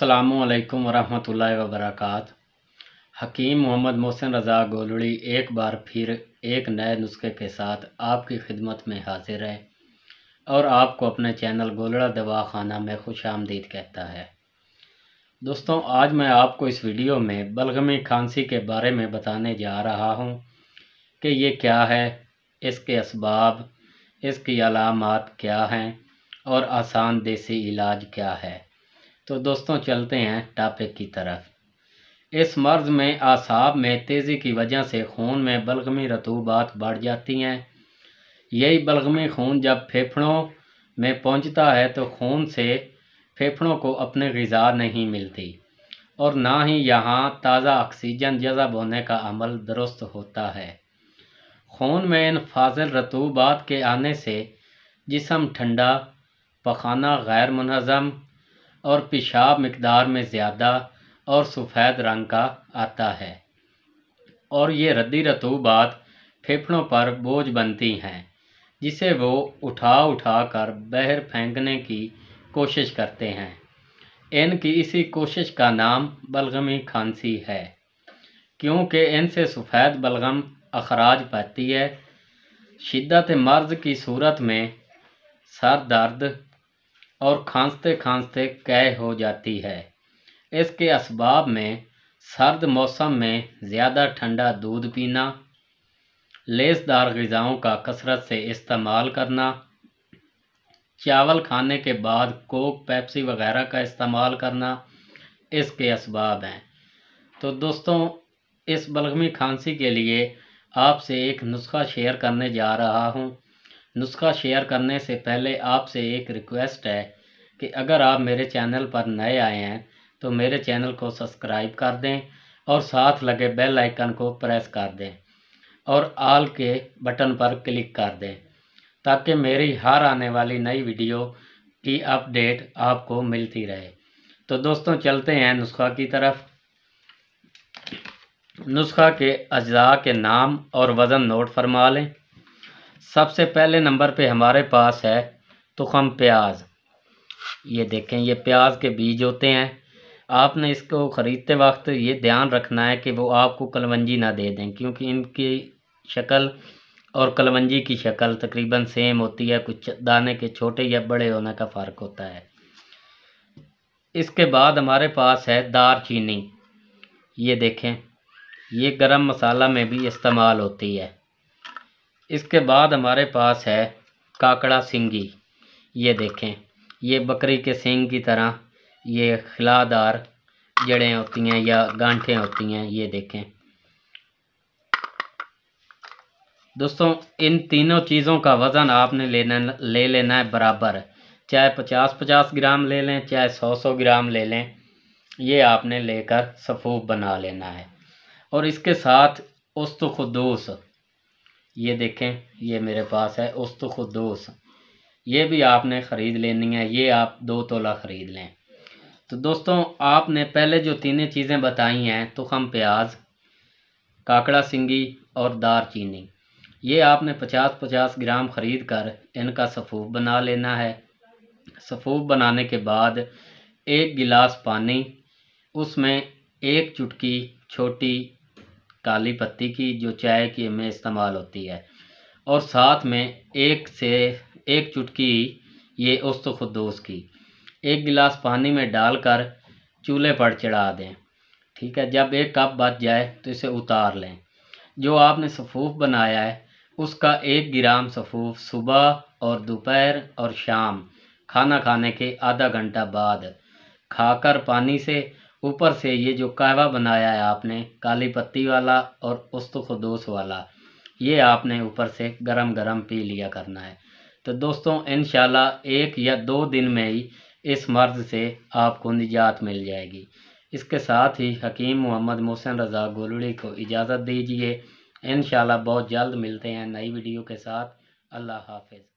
अस्सलामुअलैकुम वरहमतुल्लाहि वबरकातुहू। हकीम मोहम्मद मोहसिन रज़ा गोलड़ी एक बार फिर एक नए नुस्खे के साथ आपकी खिदमत में हाजिर है और आपको अपने चैनल गोलड़ा दवाखाना में खुश आमदीद कहता है। दोस्तों, आज मैं आपको इस वीडियो में बलगमी खांसी के बारे में बताने जा रहा हूँ कि ये क्या है, इसके असबाब, इसकी अलामात क्या हैं और आसान देसी इलाज क्या है। तो दोस्तों, चलते हैं टॉपिक की तरफ। इस मर्ज़ में आसाब में तेज़ी की वजह से खून में बलगमी रतूबात बढ़ जाती हैं। यही बलगमी खून जब फेफड़ों में पहुंचता है तो खून से फेफड़ों को अपनी ग़िज़ा नहीं मिलती और ना ही यहाँ ताज़ा ऑक्सीजन जज़ब होने का अमल दुरुस्त होता है। खून में इन फाजिल रतूबात के आने से जिस्म ठंडा, पखाना गैर मुनज़्ज़म और पेशाब मिकदार में ज़्यादा और सफ़ेद रंग का आता है और ये रद्दी रतूबात फेफड़ों पर बोझ बनती हैं जिसे वो उठा कर बाहर फेंकने की कोशिश करते हैं। इनकी इसी कोशिश का नाम बलगमी खांसी है, क्योंकि इनसे सफ़ेद बलगम अखराज पाती है। शिद्दत मर्ज़ की सूरत में सर दर्द और खांसते खांसते कै हो जाती है। इसके असबाब में सर्द मौसम में ज़्यादा ठंडा दूध पीना, लेसदार ग़िज़ाओं का कसरत से इस्तेमाल करना, चावल खाने के बाद कोक, पेप्सी वगैरह का इस्तेमाल करना इसके असबाब हैं। तो दोस्तों, इस बलगमी खांसी के लिए आपसे एक नुस्खा शेयर करने जा रहा हूँ। नुस्खा शेयर करने से पहले आपसे एक रिक्वेस्ट है कि अगर आप मेरे चैनल पर नए आए हैं तो मेरे चैनल को सब्सक्राइब कर दें और साथ लगे बेल आइकन को प्रेस कर दें और ऑल के बटन पर क्लिक कर दें ताकि मेरी हर आने वाली नई वीडियो की अपडेट आपको मिलती रहे। तो दोस्तों, चलते हैं नुस्खा की तरफ। नुस्खा के अज्जा के नाम और वज़न नोट फरमा लें। सबसे पहले नंबर पे हमारे पास है तुखम प्याज। ये देखें, ये प्याज के बीज होते हैं। आपने इसको ख़रीदते वक्त ये ध्यान रखना है कि वो आपको कलवंजी ना दे दें, क्योंकि इनकी शक्ल और कलवंजी की शक्ल तकरीबन सेम होती है, कुछ दाने के छोटे या बड़े होने का फ़र्क होता है। इसके बाद हमारे पास है दारचीनी। ये देखें, ये गरम मसाला में भी इस्तेमाल होती है। इसके बाद हमारे पास है काकड़ा सिंगी। ये देखें, ये बकरी के सींग की तरह ये खिलादार जड़ें होती हैं या गांठें होती हैं। ये देखें दोस्तों, इन तीनों चीज़ों का वज़न आपने ले लेना है बराबर, चाहे 50-50 ग्राम ले लें, चाहे 100-100 ग्राम ले लें। ये आपने लेकर सफ़ूफ बना लेना है। और इसके साथ उस्त खुदूस, ये देखें, ये मेरे पास है उस्त खुदूस, ये भी आपने ख़रीद लेनी है। ये आप 2 तोला ख़रीद लें। तो दोस्तों, आपने पहले जो तीनों चीज़ें बताई हैं, तुखम प्याज, काकड़ा सिंगी और दारचीनी, ये आपने 50-50 ग्राम ख़रीद कर इनका सफ़ूफ बना लेना है। सफ़ूफ बनाने के बाद 1 गिलास पानी, उसमें 1 चुटकी छोटी काली पत्ती की जो चाय की में इस्तेमाल होती है और साथ में 1 चुटकी ये उस्त खुदूस की 1 गिलास पानी में डालकर चूल्हे पर चढ़ा दें। ठीक है, जब 1 कप बच जाए तो इसे उतार लें। जो आपने सफ़ूफ बनाया है उसका 1 ग्राम सफ़ूफ सुबह और दोपहर और शाम खाना खाने के आधा घंटा बाद खाकर पानी से ऊपर से ये जो कहवा बनाया है आपने काली पत्ती वाला और उस्त खुदूस वाला, ये आपने ऊपर से गरम गरम पी लिया करना है। तो दोस्तों, इंशाल्लाह 1 या 2 दिन में ही इस मर्ज़ से आपको निजात मिल जाएगी। इसके साथ ही हकीम मोहम्मद मोहसिन रज़ा गोलड़ी को इजाज़त दीजिए। इंशाल्लाह बहुत जल्द मिलते हैं नई वीडियो के साथ। अल्लाह हाफ़िज़।